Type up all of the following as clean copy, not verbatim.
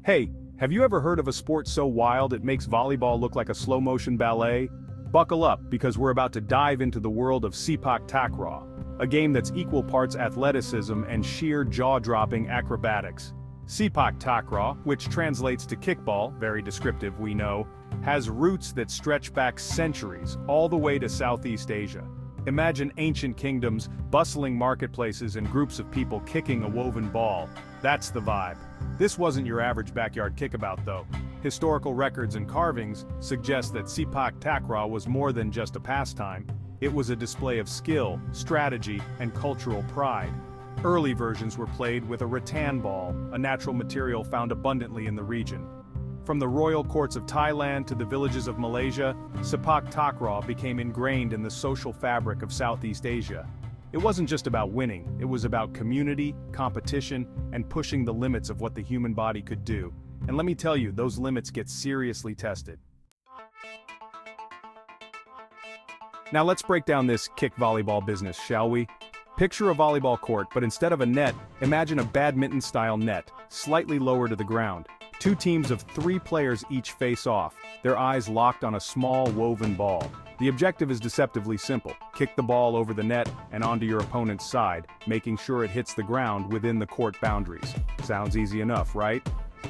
Hey, have you ever heard of a sport so wild it makes volleyball look like a slow-motion ballet? Buckle up, because we're about to dive into the world of Sepak Takraw, a game that's equal parts athleticism and sheer jaw-dropping acrobatics. Sepak Takraw, which translates to kickball, very descriptive we know, has roots that stretch back centuries, all the way to Southeast Asia. Imagine ancient kingdoms, bustling marketplaces and groups of people kicking a woven ball. That's the vibe. This wasn't your average backyard kickabout though. Historical records and carvings suggest that Sepak Takraw was more than just a pastime. It was a display of skill, strategy, and cultural pride. Early versions were played with a rattan ball, a natural material found abundantly in the region. From the royal courts of Thailand to the villages of Malaysia, Sepak Takraw became ingrained in the social fabric of Southeast Asia. It wasn't just about winning, it was about community, competition, and pushing the limits of what the human body could do. And let me tell you, those limits get seriously tested. Now let's break down this kick volleyball business, shall we? Picture a volleyball court, but instead of a net, imagine a badminton-style net, slightly lower to the ground. Two teams of 3 players each face off, their eyes locked on a small woven ball. The objective is deceptively simple: kick the ball over the net and onto your opponent's side, making sure it hits the ground within the court boundaries. Sounds easy enough, right?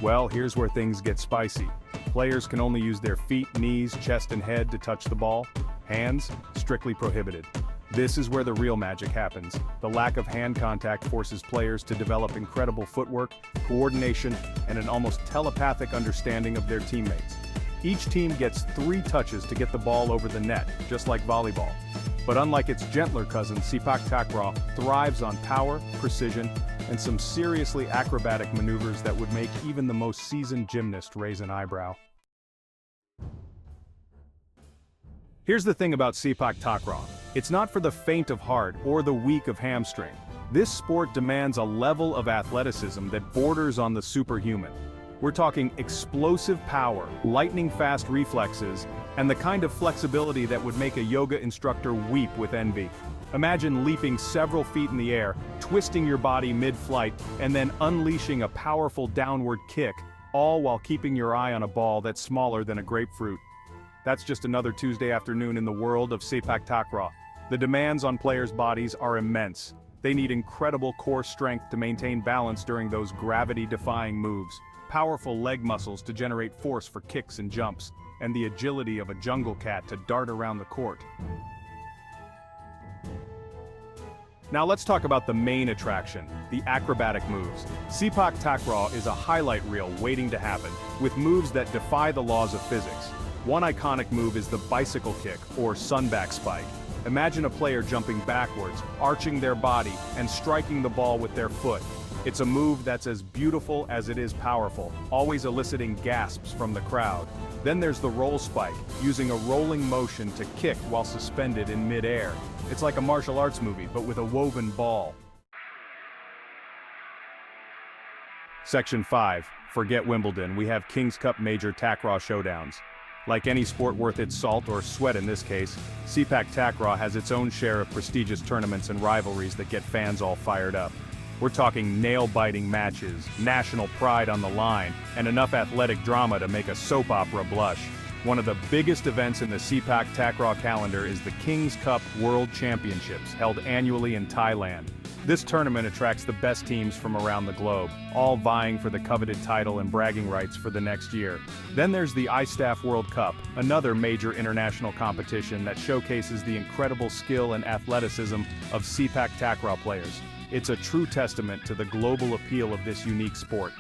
Well, here's where things get spicy. Players can only use their feet, knees, chest and head to touch the ball. Hands, strictly prohibited. This is where the real magic happens. The lack of hand contact forces players to develop incredible footwork, coordination, and an almost telepathic understanding of their teammates. Each team gets 3 touches to get the ball over the net, just like volleyball. But unlike its gentler cousin, Sepak Takraw thrives on power, precision, and some seriously acrobatic maneuvers that would make even the most seasoned gymnast raise an eyebrow. Here's the thing about Sepak Takraw. It's not for the faint of heart or the weak of hamstring. This sport demands a level of athleticism that borders on the superhuman. We're talking explosive power, lightning-fast reflexes, and the kind of flexibility that would make a yoga instructor weep with envy. Imagine leaping several feet in the air, twisting your body mid-flight, and then unleashing a powerful downward kick, all while keeping your eye on a ball that's smaller than a grapefruit. That's just another Tuesday afternoon in the world of Sepak Takraw. The demands on players' bodies are immense. They need incredible core strength to maintain balance during those gravity-defying moves, powerful leg muscles to generate force for kicks and jumps, and the agility of a jungle cat to dart around the court. Now let's talk about the main attraction, the acrobatic moves. Sepak Takraw is a highlight reel waiting to happen, with moves that defy the laws of physics. One iconic move is the bicycle kick, or sunback spike. Imagine a player jumping backwards, arching their body, and striking the ball with their foot. It's a move that's as beautiful as it is powerful, always eliciting gasps from the crowd. Then there's the roll spike, using a rolling motion to kick while suspended in mid-air. It's like a martial arts movie, but with a woven ball. Section 5. Forget Wimbledon, we have King's Cup Major Takraw Showdowns. Like any sport worth its salt, or sweat in this case, Sepak Takraw has its own share of prestigious tournaments and rivalries that get fans all fired up. We're talking nail-biting matches, national pride on the line, and enough athletic drama to make a soap opera blush. One of the biggest events in the Sepak Takraw calendar is the King's Cup World Championships, held annually in Thailand. This tournament attracts the best teams from around the globe, all vying for the coveted title and bragging rights for the next year. Then there's the ISTAF World Cup, another major international competition that showcases the incredible skill and athleticism of Sepak Takraw players. It's a true testament to the global appeal of this unique sport.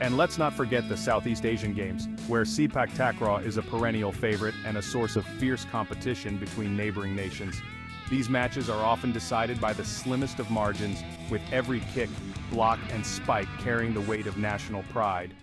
And let's not forget the Southeast Asian Games, where Sepak Takraw is a perennial favorite and a source of fierce competition between neighboring nations. These matches are often decided by the slimmest of margins, with every kick, block, and spike carrying the weight of national pride.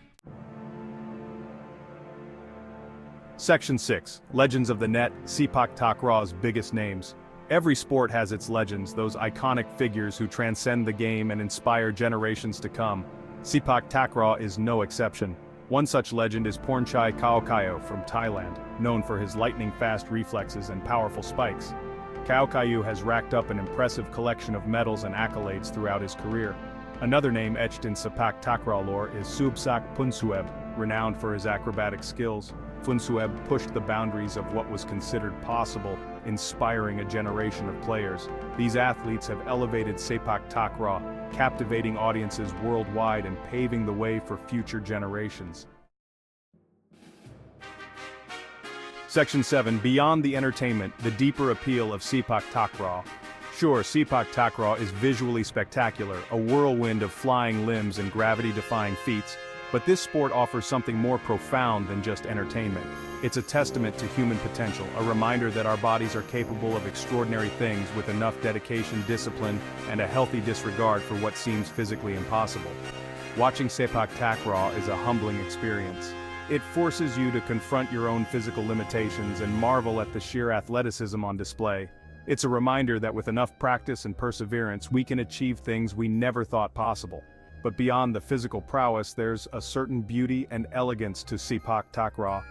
Section 6. Legends of the Net, Sepak Takraw's biggest names. Every sport has its legends, those iconic figures who transcend the game and inspire generations to come. Sepak Takraw is no exception. One such legend is Pornchai Kaokayo from Thailand, known for his lightning-fast reflexes and powerful spikes. Kaokayo has racked up an impressive collection of medals and accolades throughout his career. Another name etched in Sepak Takraw lore is Subsak Punsueb, renowned for his acrobatic skills. Punsueb pushed the boundaries of what was considered possible, inspiring a generation of players. These athletes have elevated Sepak Takraw, captivating audiences worldwide and paving the way for future generations. Section 7. Beyond the entertainment, the deeper appeal of Sepak Takraw. Sure, Sepak Takraw is visually spectacular, a whirlwind of flying limbs and gravity-defying feats, but this sport offers something more profound than just entertainment. It's a testament to human potential, a reminder that our bodies are capable of extraordinary things with enough dedication, discipline, and a healthy disregard for what seems physically impossible. Watching Sepak Takraw is a humbling experience. It forces you to confront your own physical limitations and marvel at the sheer athleticism on display. It's a reminder that with enough practice and perseverance, we can achieve things we never thought possible. But beyond the physical prowess, there's a certain beauty and elegance to Sepak Takraw.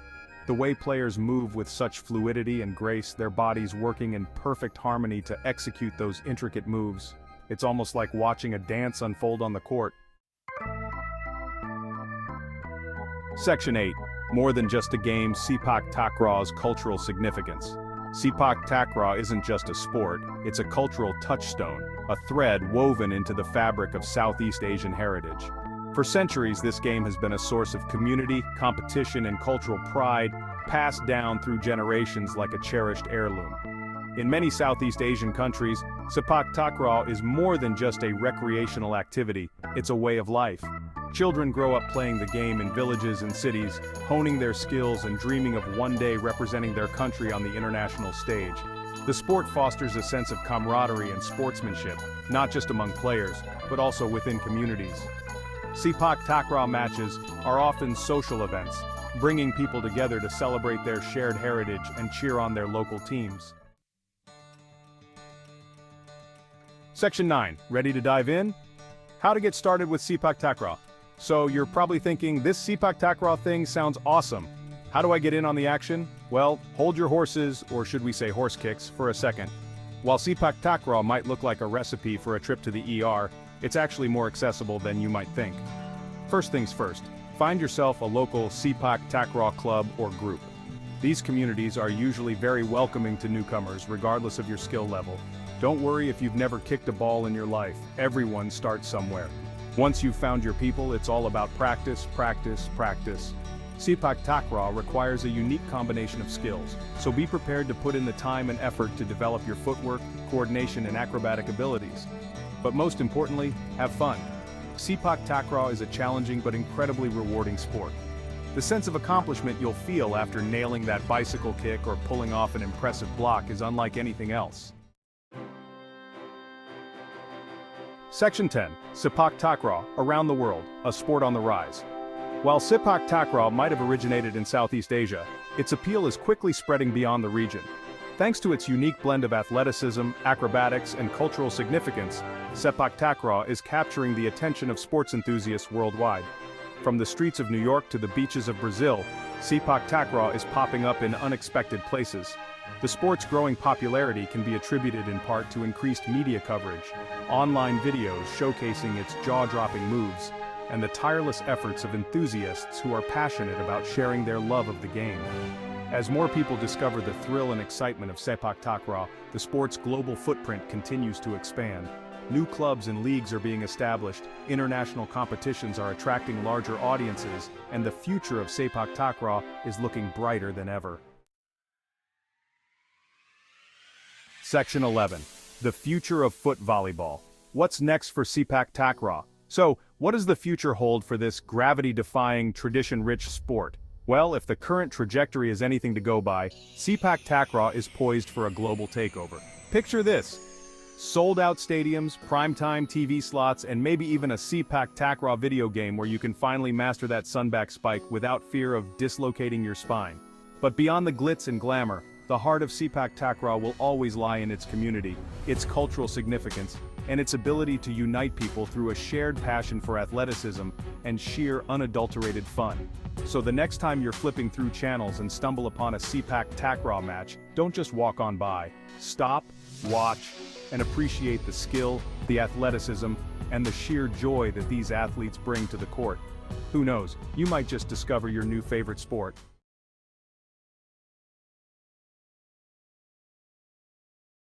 The way players move with such fluidity and grace, their bodies working in perfect harmony to execute those intricate moves. It's almost like watching a dance unfold on the court. Section 8. More than just a game, Sepak Takraw's cultural significance. Sepak Takraw isn't just a sport, it's a cultural touchstone, a thread woven into the fabric of Southeast Asian heritage. For centuries, this game has been a source of community, competition, and cultural pride, passed down through generations like a cherished heirloom. In many Southeast Asian countries, Sepak Takraw is more than just a recreational activity, it's a way of life. Children grow up playing the game in villages and cities, honing their skills and dreaming of one day representing their country on the international stage. The sport fosters a sense of camaraderie and sportsmanship, not just among players, but also within communities. Sepak Takraw matches are often social events, bringing people together to celebrate their shared heritage and cheer on their local teams. Section 9. Ready to dive in? How to get started with Sepak Takraw. So you're probably thinking, this Sepak Takraw thing sounds awesome. How do I get in on the action? Well, hold your horses, or should we say horse kicks, for a second. While Sepak Takraw might look like a recipe for a trip to the ER, it's actually more accessible than you might think. First things first, find yourself a local Sepak Takraw club or group. These communities are usually very welcoming to newcomers, regardless of your skill level. Don't worry if you've never kicked a ball in your life, everyone starts somewhere. Once you've found your people, it's all about practice, practice, practice. Sepak Takraw requires a unique combination of skills, so be prepared to put in the time and effort to develop your footwork, coordination, and acrobatic abilities. But most importantly, have fun. Sepak Takraw is a challenging but incredibly rewarding sport. The sense of accomplishment you'll feel after nailing that bicycle kick or pulling off an impressive block is unlike anything else. Section 10. Sepak Takraw, around the world, a sport on the rise. While Sepak Takraw might have originated in Southeast Asia, its appeal is quickly spreading beyond the region. Thanks to its unique blend of athleticism, acrobatics, and cultural significance, Sepak Takraw is capturing the attention of sports enthusiasts worldwide. From the streets of New York to the beaches of Brazil, Sepak Takraw is popping up in unexpected places. The sport's growing popularity can be attributed in part to increased media coverage, online videos showcasing its jaw-dropping moves, and the tireless efforts of enthusiasts who are passionate about sharing their love of the game. As more people discover the thrill and excitement of Sepak Takraw, the sport's global footprint continues to expand. New clubs and leagues are being established, international competitions are attracting larger audiences, and the future of Sepak Takraw is looking brighter than ever. Section 11. The future of foot volleyball. What's next for Sepak Takraw? So, what does the future hold for this gravity-defying, tradition-rich sport? Well, if the current trajectory is anything to go by, Sepak Takraw is poised for a global takeover. Picture this: sold-out stadiums, primetime TV slots, and maybe even a Sepak Takraw video game where you can finally master that sunback spike without fear of dislocating your spine. But beyond the glitz and glamour, the heart of Sepak Takraw will always lie in its community, its cultural significance, and its ability to unite people through a shared passion for athleticism and sheer unadulterated fun. So the next time you're flipping through channels and stumble upon a Sepak Takraw match, don't just walk on by. Stop, watch, and appreciate the skill, the athleticism, and the sheer joy that these athletes bring to the court. Who knows, you might just discover your new favorite sport.